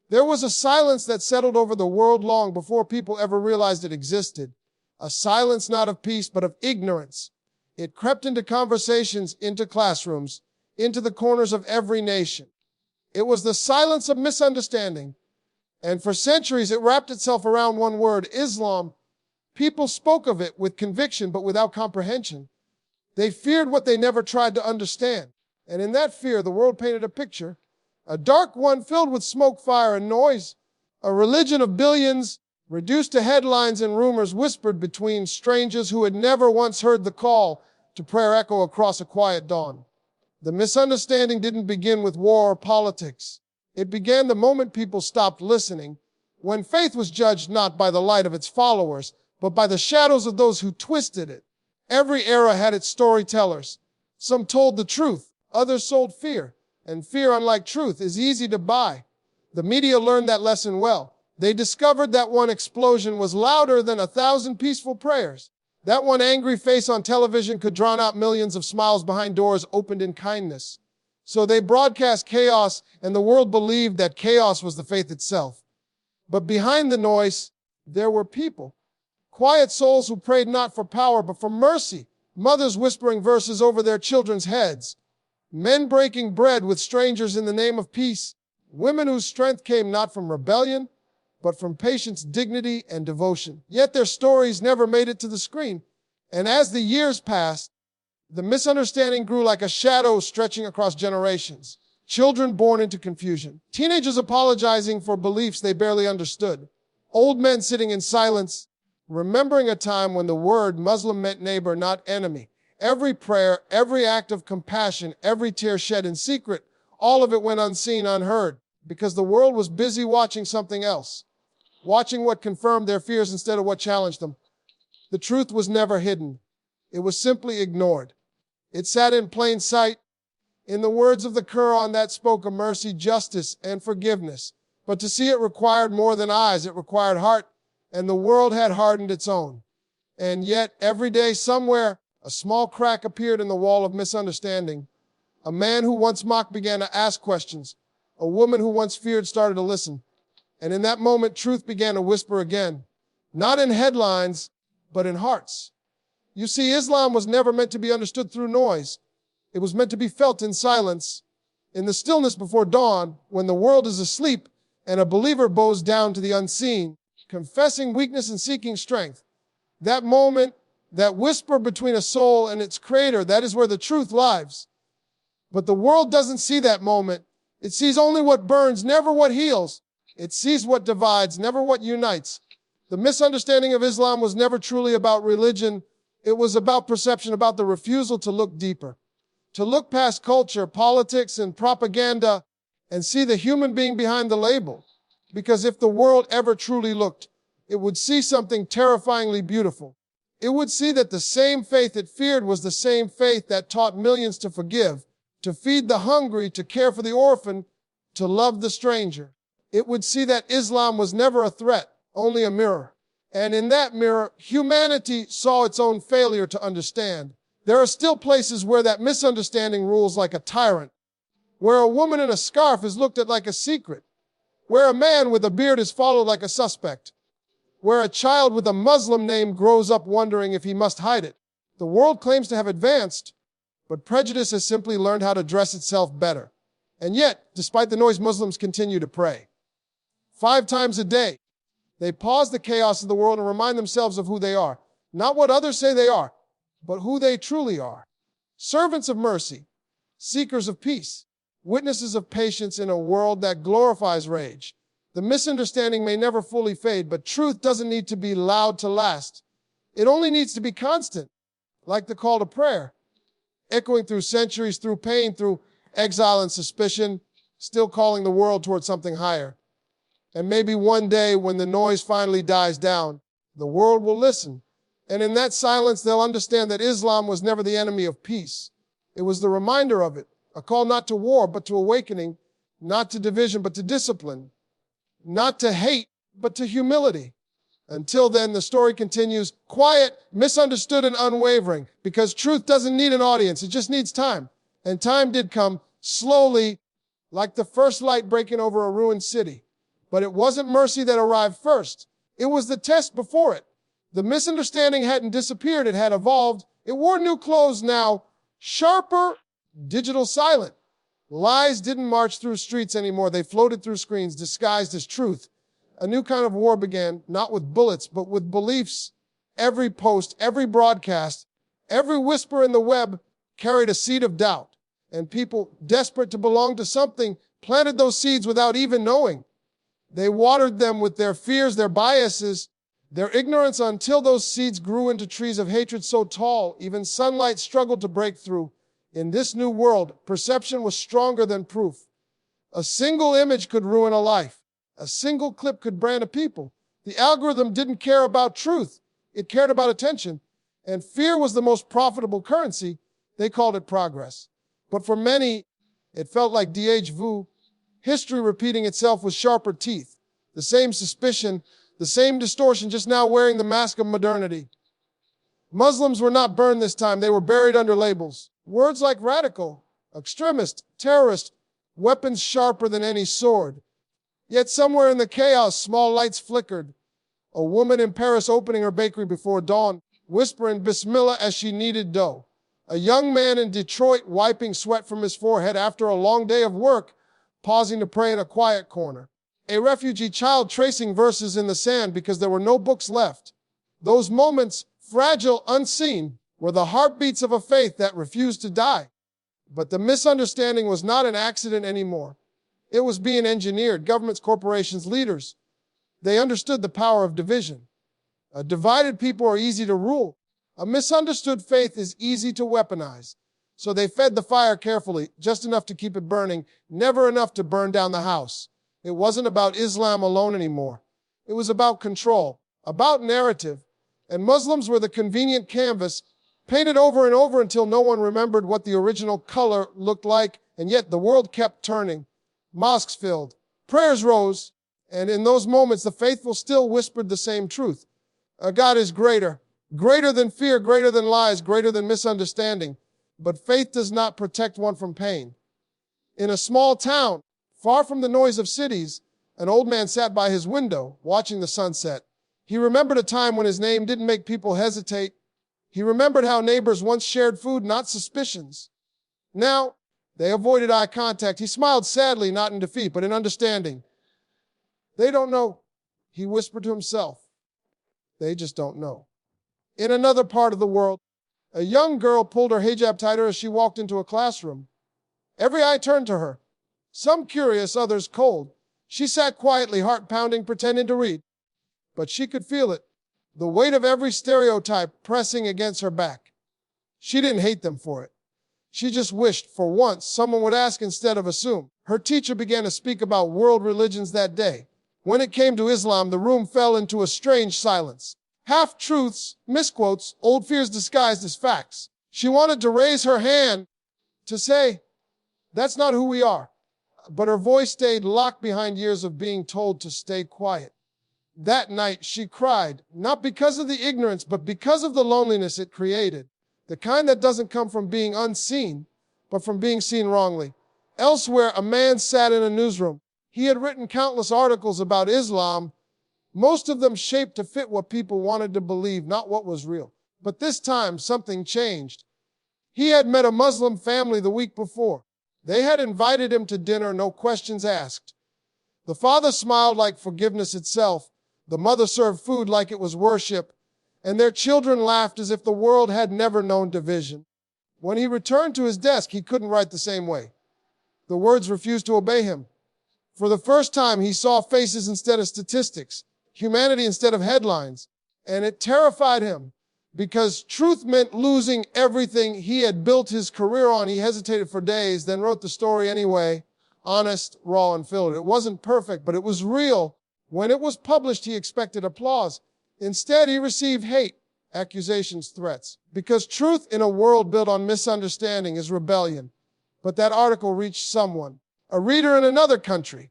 There was a silence that settled over the world long before people ever realized it existed. A silence not of peace, but of ignorance. It crept into conversations, into classrooms, into the corners of every nation. It was the silence of misunderstanding. And for centuries, it wrapped itself around one word, Islam. People spoke of it with conviction, but without comprehension. They feared what they never tried to understand. And in that fear, the world painted a picture, a dark one filled with smoke, fire, and noise, a religion of billions, reduced to headlines and rumors whispered between strangers who had never once heard the call to prayer echo across a quiet dawn. The misunderstanding didn't begin with war or politics. It began the moment people stopped listening, when faith was judged not by the light of its followers, but by the shadows of those who twisted it. Every era had its storytellers. Some told the truth, others sold fear, and fear, unlike truth, is easy to buy. The media learned that lesson well. They discovered that one explosion was louder than 1,000 peaceful prayers. That one angry face on television could drown out millions of smiles behind doors opened in kindness. So they broadcast chaos, and the world believed that chaos was the faith itself. But behind the noise, there were people. Quiet souls who prayed not for power, but for mercy. Mothers whispering verses over their children's heads. Men breaking bread with strangers in the name of peace. Women whose strength came not from rebellion, but from patience, dignity, and devotion. Yet their stories never made it to the screen. And as the years passed, the misunderstanding grew like a shadow stretching across generations. Children born into confusion. Teenagers apologizing for beliefs they barely understood. Old men sitting in silence, remembering a time when the word Muslim meant neighbor, not enemy. Every prayer, every act of compassion, every tear shed in secret, all of it went unseen, unheard, because the world was busy watching something else, watching what confirmed their fears instead of what challenged them. The truth was never hidden. It was simply ignored. It sat in plain sight, in the words of the Quran that spoke of mercy, justice, and forgiveness. But to see it required more than eyes, it required heart, and the world had hardened its own. And yet, every day, somewhere, a small crack appeared in the wall of misunderstanding. A man who once mocked began to ask questions. A woman who once feared started to listen. And in that moment, truth began to whisper again. Not in headlines, but in hearts. You see, Islam was never meant to be understood through noise. It was meant to be felt in silence, in the stillness before dawn, when the world is asleep and a believer bows down to the unseen, confessing weakness and seeking strength. That moment, that whisper between a soul and its creator, that is where the truth lies. But the world doesn't see that moment. It sees only what burns, never what heals. It sees what divides, never what unites. The misunderstanding of Islam was never truly about religion. It was about perception, about the refusal to look deeper, to look past culture, politics, and propaganda and see the human being behind the label. Because if the world ever truly looked, it would see something terrifyingly beautiful. It would see that the same faith it feared was the same faith that taught millions to forgive, to feed the hungry, to care for the orphan, to love the stranger. It would see that Islam was never a threat, only a mirror. And in that mirror, humanity saw its own failure to understand. There are still places where that misunderstanding rules like a tyrant, where a woman in a scarf is looked at like a secret, where a man with a beard is followed like a suspect, where a child with a Muslim name grows up wondering if he must hide it. The world claims to have advanced, but prejudice has simply learned how to dress itself better. And yet, despite the noise, Muslims continue to pray. 5 times a day, they pause the chaos of the world and remind themselves of who they are. Not what others say they are, but who they truly are. Servants of mercy, seekers of peace, witnesses of patience in a world that glorifies rage. The misunderstanding may never fully fade, but truth doesn't need to be loud to last. It only needs to be constant, like the call to prayer, echoing through centuries, through pain, through exile and suspicion, still calling the world towards something higher. And maybe one day when the noise finally dies down, the world will listen. And in that silence, they'll understand that Islam was never the enemy of peace. It was the reminder of it, a call not to war, but to awakening, not to division, but to discipline, not to hate, but to humility. Until then, the story continues, quiet, misunderstood, and unwavering, because truth doesn't need an audience, it just needs time. And time did come, slowly, like the first light breaking over a ruined city. But it wasn't mercy that arrived first. It was the test before it. The misunderstanding hadn't disappeared. It had evolved. It wore new clothes now, sharper, digital silent. Lies didn't march through streets anymore. They floated through screens, disguised as truth. A new kind of war began, not with bullets, but with beliefs. Every post, every broadcast, every whisper in the web carried a seed of doubt. And people, desperate to belong to something, planted those seeds without even knowing. They watered them with their fears, their biases, their ignorance until those seeds grew into trees of hatred so tall, even sunlight struggled to break through. In this new world, perception was stronger than proof. A single image could ruin a life. A single clip could brand a people. The algorithm didn't care about truth. It cared about attention. And fear was the most profitable currency. They called it progress. But for many, it felt like déjà vu, history repeating itself with sharper teeth. The same suspicion, the same distortion, just now wearing the mask of modernity. Muslims were not burned this time. They were buried under labels. Words like radical, extremist, terrorist, weapons sharper than any sword. Yet somewhere in the chaos, small lights flickered. A woman in Paris opening her bakery before dawn, whispering Bismillah as she kneaded dough. A young man in Detroit wiping sweat from his forehead after a long day of work, pausing to pray in a quiet corner. A refugee child tracing verses in the sand because there were no books left. Those moments, fragile, unseen, were the heartbeats of a faith that refused to die. But the misunderstanding was not an accident anymore. It was being engineered. Governments, corporations, leaders, they understood the power of division. A divided people are easy to rule. A misunderstood faith is easy to weaponize. So they fed the fire carefully, just enough to keep it burning, never enough to burn down the house. It wasn't about Islam alone anymore. It was about control, about narrative. And Muslims were the convenient canvas, painted over and over until no one remembered what the original color looked like, and yet the world kept turning. Mosques filled, prayers rose, and in those moments the faithful still whispered the same truth. God is greater, greater than fear, greater than lies, greater than misunderstanding. But faith does not protect one from pain. In a small town, far from the noise of cities, an old man sat by his window, watching the sunset. He remembered a time when his name didn't make people hesitate. He remembered how neighbors once shared food, not suspicions. Now, they avoided eye contact. He smiled sadly, not in defeat, but in understanding. They don't know, he whispered to himself. They just don't know. In another part of the world, a young girl pulled her hijab tighter as she walked into a classroom. Every eye turned to her, some curious, others cold. She sat quietly, heart pounding, pretending to read. But she could feel it, the weight of every stereotype pressing against her back. She didn't hate them for it. She just wished, for once, someone would ask instead of assume. Her teacher began to speak about world religions that day. When it came to Islam, the room fell into a strange silence. Half-truths, misquotes, old fears disguised as facts. She wanted to raise her hand to say, that's not who we are. But her voice stayed locked behind years of being told to stay quiet. That night, she cried, not because of the ignorance, but because of the loneliness it created. The kind that doesn't come from being unseen, but from being seen wrongly. Elsewhere, a man sat in a newsroom. He had written countless articles about Islam, most of them shaped to fit what people wanted to believe, not what was real. But this time, something changed. He had met a Muslim family the week before. They had invited him to dinner, no questions asked. The father smiled like forgiveness itself. The mother served food like it was worship. And their children laughed as if the world had never known division. When he returned to his desk, he couldn't write the same way. The words refused to obey him. For the first time, he saw faces instead of statistics, humanity instead of headlines. And it terrified him because truth meant losing everything he had built his career on. He hesitated for days, then wrote the story anyway, honest, raw, and filled. It wasn't perfect, but it was real. When it was published, he expected applause. Instead, he received hate, accusations, threats. Because truth in a world built on misunderstanding is rebellion. But that article reached someone, a reader in another country,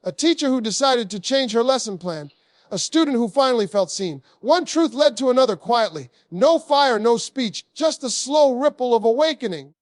a teacher who decided to change her lesson plan, a student who finally felt seen. One truth led to another quietly. No fire, no speech, just a slow ripple of awakening.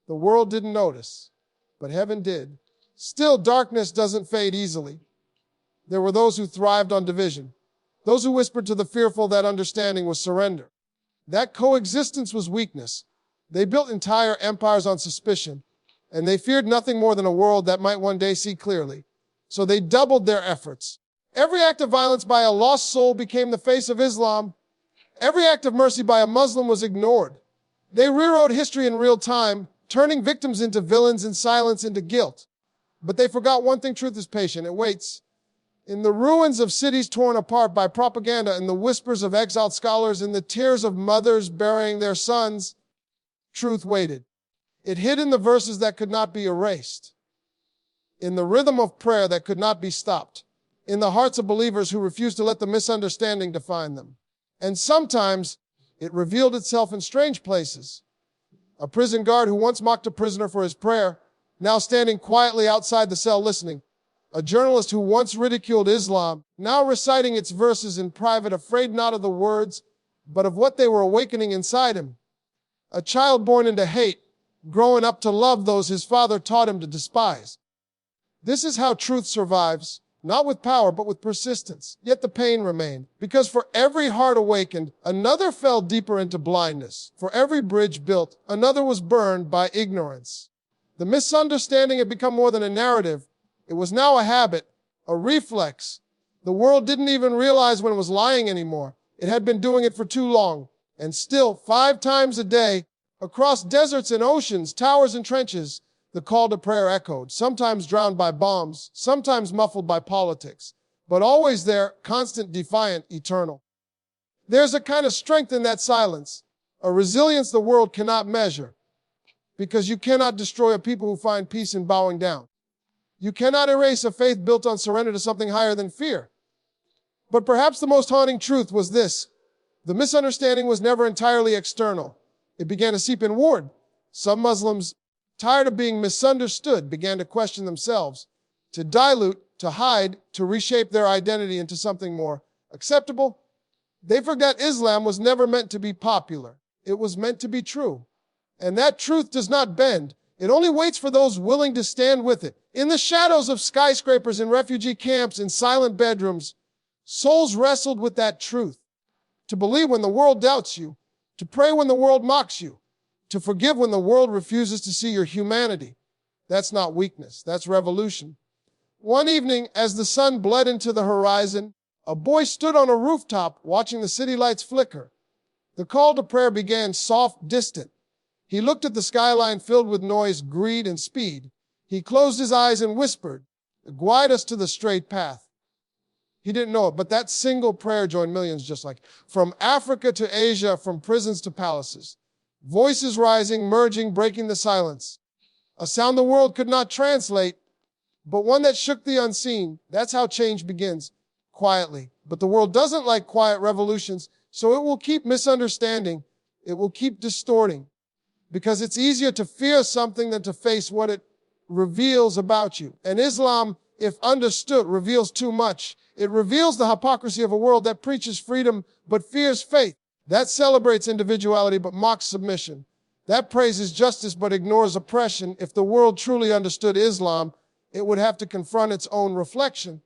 The world didn't notice, but heaven did. Still, darkness doesn't fade easily. There were those who thrived on division, those who whispered to the fearful that understanding was surrender. That coexistence was weakness. They built entire empires on suspicion, and they feared nothing more than a world that might one day see clearly. So they doubled their efforts. Every act of violence by a lost soul became the face of Islam. Every act of mercy by a Muslim was ignored. They rewrote history in real time, turning victims into villains and silence into guilt. But they forgot one thing: truth is patient. It waits. In the ruins of cities torn apart by propaganda, in the whispers of exiled scholars, in the tears of mothers burying their sons, truth waited. It hid in the verses that could not be erased, in the rhythm of prayer that could not be stopped, in the hearts of believers who refused to let the misunderstanding define them. And sometimes it revealed itself in strange places. A prison guard who once mocked a prisoner for his prayer, now standing quietly outside the cell listening. A journalist who once ridiculed Islam, now reciting its verses in private, afraid not of the words, but of what they were awakening inside him. A child born into hate, growing up to love those his father taught him to despise. This is how truth survives, not with power, but with persistence. Yet the pain remained, because for every heart awakened, another fell deeper into blindness. For every bridge built, another was burned by ignorance. The misunderstanding had become more than a narrative. It was now a habit, a reflex. The world didn't even realize when it was lying anymore. It had been doing it for too long. And still, 5 times a day, across deserts and oceans, towers and trenches, the call to prayer echoed, sometimes drowned by bombs, sometimes muffled by politics, but always there, constant, defiant, eternal. There's a kind of strength in that silence, a resilience the world cannot measure, because you cannot destroy a people who find peace in bowing down. You cannot erase a faith built on surrender to something higher than fear. But perhaps the most haunting truth was this: the misunderstanding was never entirely external. It began to seep inward. Some Muslims, tired of being misunderstood, began to question themselves, to dilute, to hide, to reshape their identity into something more acceptable. They forgot Islam was never meant to be popular. It was meant to be true. And that truth does not bend. It only waits for those willing to stand with it. In the shadows of skyscrapers, in refugee camps, in silent bedrooms, souls wrestled with that truth. To believe when the world doubts you, to pray when the world mocks you, to forgive when the world refuses to see your humanity. That's not weakness, that's revolution. One evening, as the sun bled into the horizon, a boy stood on a rooftop watching the city lights flicker. The call to prayer began soft, distant. He looked at the skyline filled with noise, greed, and speed. He closed his eyes and whispered, "Guide us to the straight path." He didn't know it, but that single prayer joined millions just like it. From Africa to Asia, from prisons to palaces. Voices rising, merging, breaking the silence. A sound the world could not translate, but one that shook the unseen. That's how change begins, quietly. But the world doesn't like quiet revolutions, so it will keep misunderstanding. It will keep distorting. Because it's easier to fear something than to face what it reveals about you. And Islam, if understood, reveals too much. It reveals the hypocrisy of a world that preaches freedom but fears faith, that celebrates individuality but mocks submission, that praises justice but ignores oppression. If the world truly understood Islam, it would have to confront its own reflection,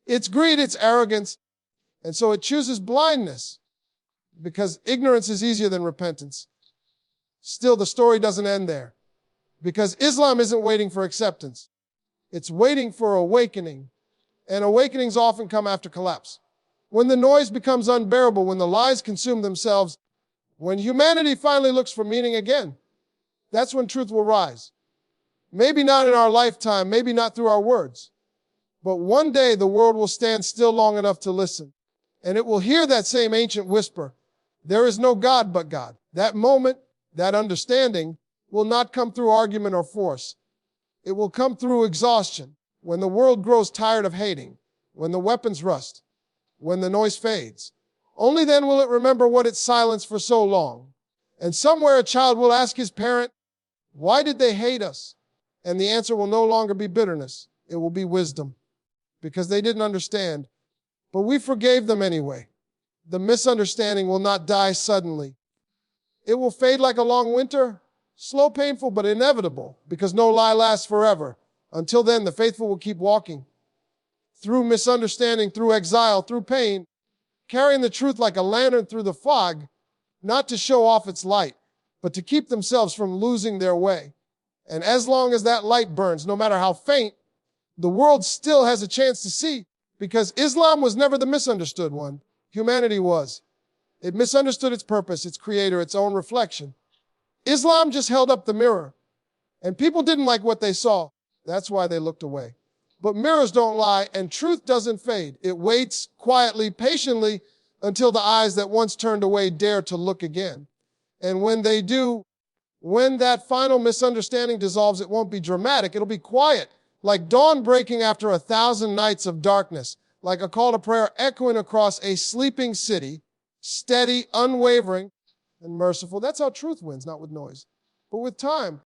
its greed, its arrogance, and so it chooses blindness because ignorance is easier than repentance. Still, the story doesn't end there, because Islam isn't waiting for acceptance. It's waiting for awakening, and awakenings often come after collapse. When the noise becomes unbearable, when the lies consume themselves, when humanity finally looks for meaning again, that's when truth will rise. Maybe not in our lifetime, maybe not through our words, but one day the world will stand still long enough to listen, and it will hear that same ancient whisper, "There is no God but God." That moment, that understanding, will not come through argument or force. It will come through exhaustion, when the world grows tired of hating, when the weapons rust, when the noise fades. Only then will it remember what it silenced for so long. And somewhere a child will ask his parent, "Why did they hate us?" And the answer will no longer be bitterness. It will be wisdom, because they didn't understand. But we forgave them anyway. The misunderstanding will not die suddenly. It will fade like a long winter, slow, painful, but inevitable, because no lie lasts forever. Until then, the faithful will keep walking. through misunderstanding, through exile, through pain, carrying the truth like a lantern through the fog, not to show off its light, but to keep themselves from losing their way. And as long as that light burns, no matter how faint, the world still has a chance to see, because Islam was never the misunderstood one. Humanity was. It misunderstood its purpose, its creator, its own reflection. Islam just held up the mirror, and people didn't like what they saw. That's why they looked away. But mirrors don't lie, and truth doesn't fade. It waits quietly, patiently, until the eyes that once turned away dare to look again. And when they do, when that final misunderstanding dissolves, it won't be dramatic. It'll be quiet, like dawn breaking after 1,000 nights of darkness, like a call to prayer echoing across a sleeping city, steady, unwavering, and merciful. That's how truth wins, not with noise, but with time.